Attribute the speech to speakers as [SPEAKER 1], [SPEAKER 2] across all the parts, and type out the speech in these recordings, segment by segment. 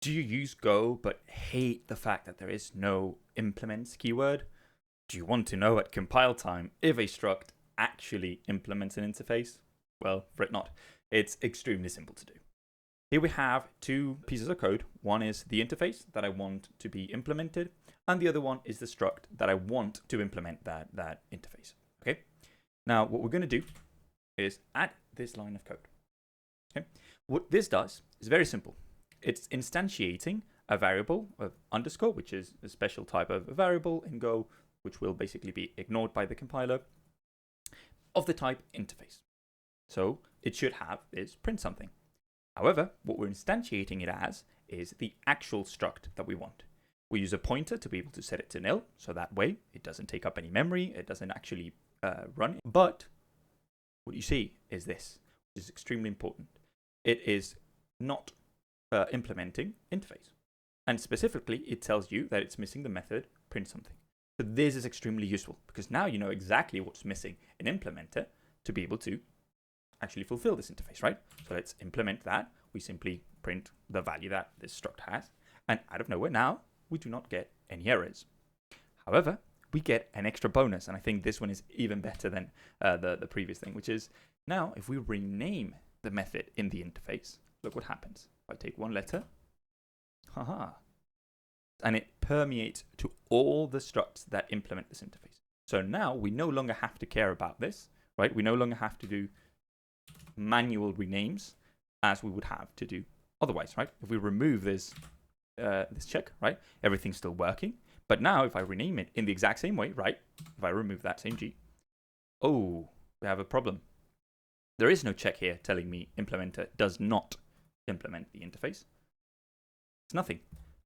[SPEAKER 1] Do you use Go but hate the fact that there is no implements keyword? Do you want to know at compile time if a struct actually implements an interface? Well, fret not. It's extremely simple to do. Here we have two pieces of code. One is the interface that I want to be implemented, and the other one is the struct that I want to implement that interface. Okay. Now, what we're going to do is add this line of code. Okay. What this does is very simple. It's instantiating a variable of underscore, which is a special type of variable in Go, which will basically be ignored by the compiler, of the type interface. So it should have is print something. However, what we're instantiating it as is the actual struct that we want. We use a pointer to be able to set it to nil, so that way it doesn't take up any memory, it doesn't actually run it. But what you see is this, which is extremely important. It is not implementing interface. And specifically, it tells you that it's missing the method print something. So this is extremely useful because now you know exactly what's missing in implementer to be able to actually fulfill this interface, right? So let's implement that. We simply print the value that this struct has. And out of nowhere now, we do not get any errors. However, we get an extra bonus. And I think this one is even better than the previous thing, which is now if we rename the method in the interface, look what happens. If I take one letter, and it permeates to all the structs that implement this interface. So now we no longer have to care about this, right? We no longer have to do manual renames as we would have to do otherwise, right? If we remove this this check, right, everything's still working. But now if I rename it in the exact same way, right, if I remove that same G, oh, we have a problem. There is no check here telling me implementer does not implement the interface. It's nothing.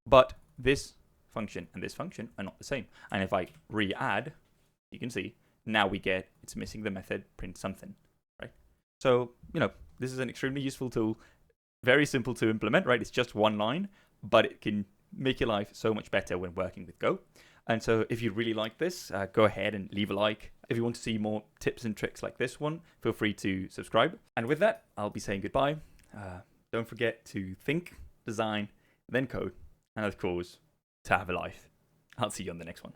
[SPEAKER 1] But this function and this function are not the same. And if I re-add, you can see now we get it's missing the method print something, right? So, this is an extremely useful tool. Very simple to implement, right? It's just one line, but it can make your life so much better when working with Go. And so if you really like this, go ahead and leave a like. If you want to see more tips and tricks like this one, feel free to subscribe. And with that, I'll be saying goodbye. Don't forget to think, design, then code, and of course, to have a life. I'll see you on the next one.